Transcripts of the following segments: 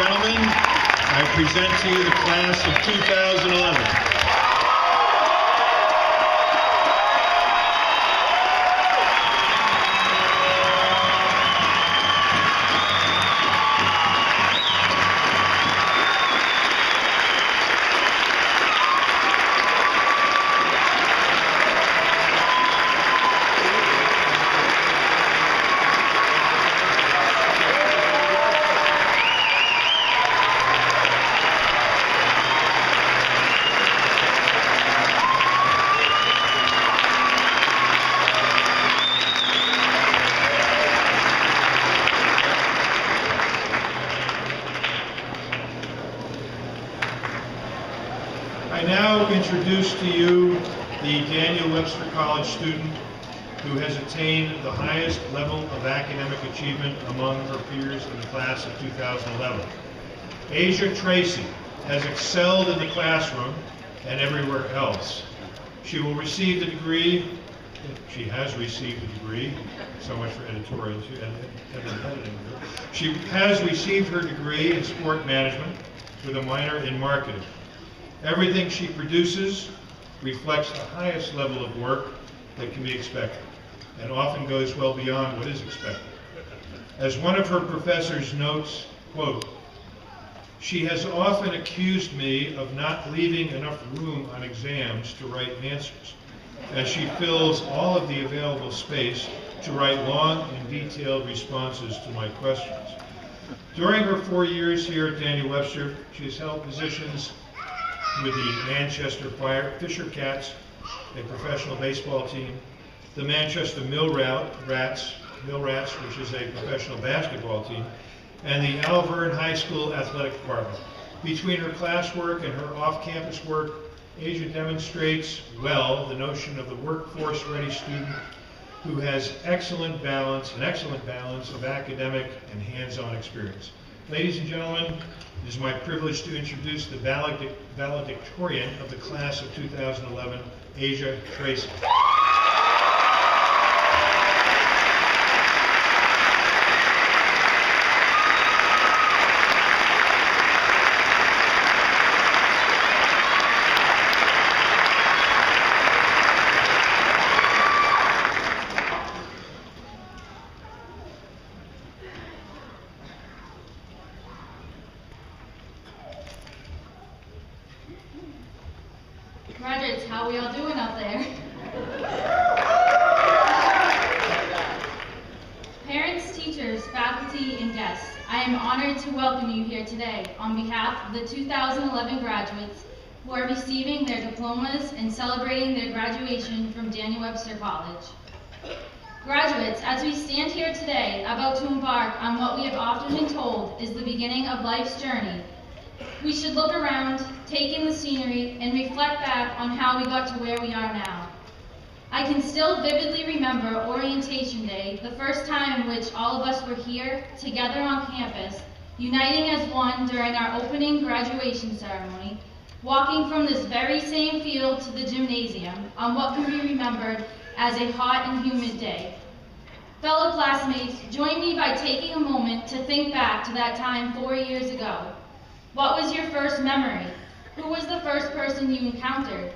gentlemen, I present to you the class of 2011. I now introduce to you the Daniel Webster College student who has attained the highest level of academic achievement among her peers in the class of 2011. Asia Tracy has excelled in the classroom and everywhere else. She will receive the degree, she has received the degree, so much for editorial editing. She has received her degree in sport management with a minor in marketing. Everything she produces reflects the highest level of work that can be expected, and often goes well beyond what is expected. As one of her professors notes, quote, "She has often accused me of not leaving enough room on exams to write answers, as she fills all of the available space to write long and detailed responses to my questions." During her 4 years here at Daniel Webster, she has held positions with the Manchester Fisher Cats, a professional baseball team, the Manchester Mill Rats, which is a professional basketball team, and the Alverne High School athletic department. Between her classwork and her off-campus work, Asia demonstrates well the notion of the workforce-ready student who has an excellent balance of academic and hands-on experience. Ladies and gentlemen, it is my privilege to introduce the valedictorian of the class of 2011, Asia Tracy. Graduates, how are we all doing out there? Parents, teachers, faculty, and guests, I am honored to welcome you here today on behalf of the 2011 graduates who are receiving their diplomas and celebrating their graduation from Daniel Webster College. Graduates, as we stand here today about to embark on what we have often been told is the beginning of life's journey, we should look around, take in the scenery, and reflect back on how we got to where we are now. I can still vividly remember Orientation Day, the first time in which all of us were here, together on campus, uniting as one during our opening graduation ceremony, walking from this very same field to the gymnasium on what can be remembered as a hot and humid day. Fellow classmates, join me by taking a moment to think back to that time 4 years ago. What was your first memory? Who was the first person you encountered?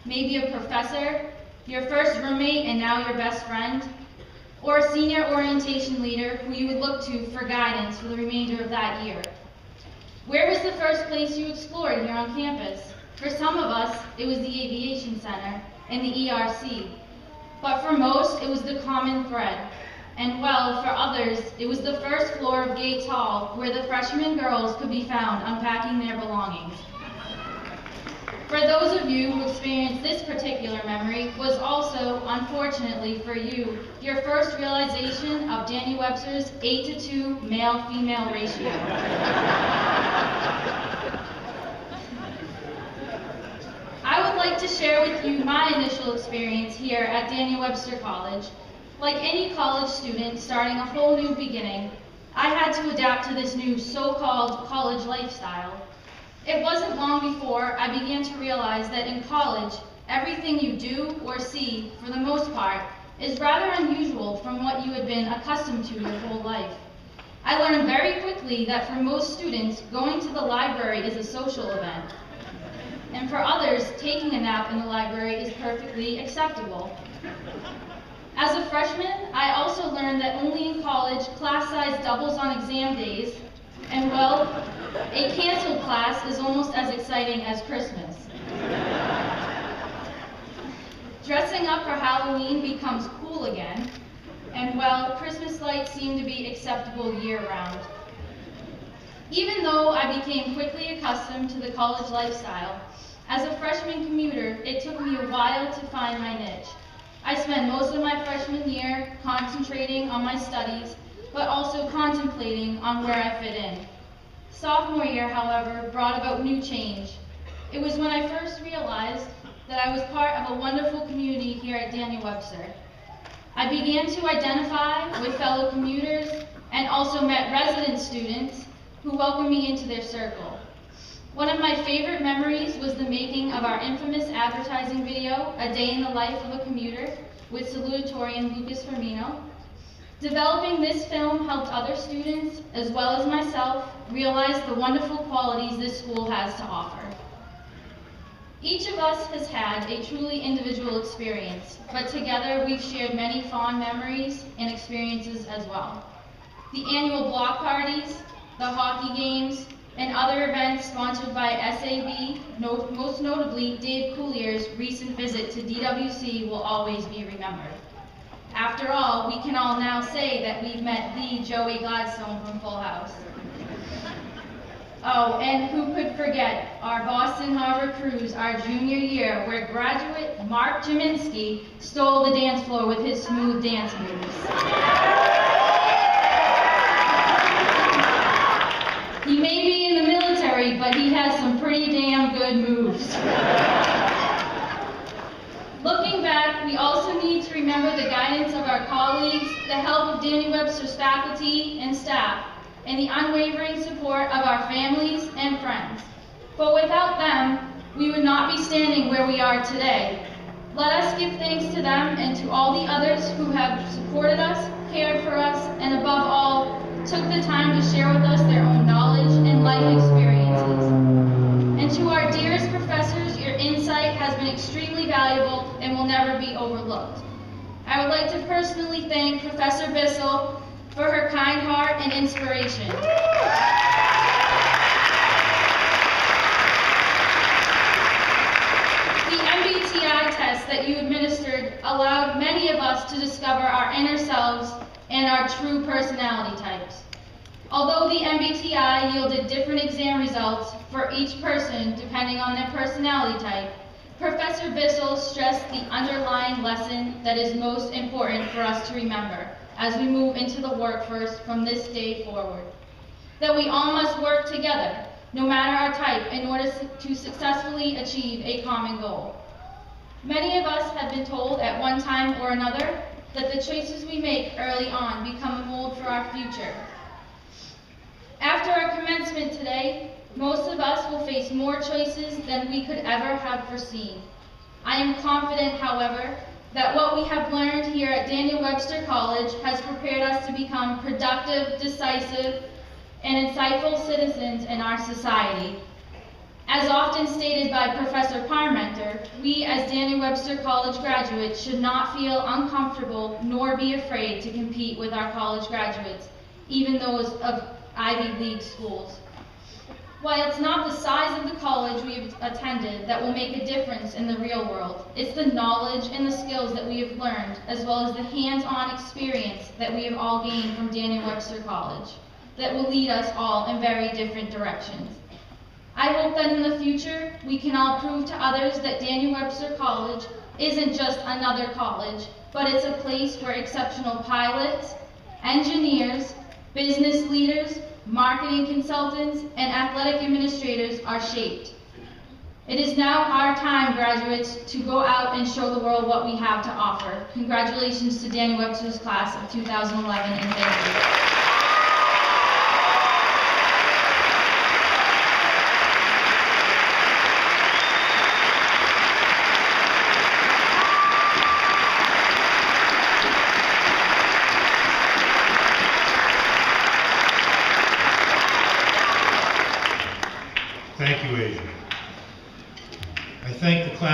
Maybe a professor, your first roommate and now your best friend, or a senior orientation leader who you would look to for guidance for the remainder of that year. Where was the first place you explored here on campus? For some of us, it was the Aviation Center and the ERC, but for most, it was the common thread. And well, for others, it was the first floor of Gates Hall where the freshman girls could be found unpacking their belongings. For those of you who experienced this particular memory was also, unfortunately for you, your first realization of Daniel Webster's 8-to-2 male-female ratio. I would like to share with you my initial experience here at Daniel Webster College. Like any college student starting a whole new beginning, I had to adapt to this new so-called college lifestyle. It wasn't long before I began to realize that in college, everything you do or see, for the most part, is rather unusual from what you had been accustomed to your whole life. I learned very quickly that for most students, going to the library is a social event. And for others, taking a nap in the library is perfectly acceptable. As a freshman, I also learned that only in college, class size doubles on exam days, and well, a canceled class is almost as exciting as Christmas. Dressing up for Halloween becomes cool again, and well, Christmas lights seem to be acceptable year-round. Even though I became quickly accustomed to the college lifestyle, as a freshman commuter, it took me a while to find my niche. I spent most of my freshman year concentrating on my studies, but also contemplating on where I fit in. Sophomore year, however, brought about new change. It was when I first realized that I was part of a wonderful community here at Daniel Webster. I began to identify with fellow commuters and also met resident students who welcomed me into their circle. One of my favorite memories was the making of our infamous advertising video, A Day in the Life of a Commuter, with salutatorian Lucas Firmino. Developing this film helped other students, as well as myself, realize the wonderful qualities this school has to offer. Each of us has had a truly individual experience, but together we've shared many fond memories and experiences as well. The annual block parties, the hockey games, and other events sponsored by SAB, most notably Dave Coulier's recent visit to DWC, will always be remembered. After all, we can all now say that we've met the Joey Gladstone from Full House. Oh, and who could forget our Boston Harbor cruise our junior year, where graduate Mark Jaminski stole the dance floor with his smooth dance moves. He may be in the military, but he has some pretty damn good moves. Looking back, we also need to remember the guidance of our colleagues, the help of Daniel Webster's faculty and staff, and the unwavering support of our families and friends. But without them, we would not be standing where we are today. Let us give thanks to them and to all the others who have supported us, cared for us, and above all, took the time to share with us their own knowledge and life experiences. And to our dearest professors, your insight has been extremely valuable and will never be overlooked. I would like to personally thank Professor Bissell for her kind heart and inspiration. The MBTI test that you administered allowed many of us to discover our inner selves and our true personality types. Although the MBTI yielded different exam results for each person depending on their personality type, Professor Bissell stressed the underlying lesson that is most important for us to remember as we move into the workforce from this day forward. That we all must work together, no matter our type, in order to successfully achieve a common goal. Many of us have been told at one time or another that the choices we make early on become a mold for our future. After our commencement today, most of us will face more choices than we could ever have foreseen. I am confident, however, that what we have learned here at Daniel Webster College has prepared us to become productive, decisive, and insightful citizens in our society. As often stated by Professor Parmenter, we as Daniel Webster College graduates should not feel uncomfortable nor be afraid to compete with our college graduates, even those of Ivy League schools. While it's not the size of the college we've attended that will make a difference in the real world, it's the knowledge and the skills that we have learned, as well as the hands-on experience that we have all gained from Daniel Webster College, that will lead us all in very different directions. I hope that in the future, we can all prove to others that Daniel Webster College isn't just another college, but it's a place where exceptional pilots, engineers, business leaders, marketing consultants, and athletic administrators are shaped. It is now our time, graduates, to go out and show the world what we have to offer. Congratulations to Daniel Webster's class of 2011, and thank you. Thank you, Asia. I thank the class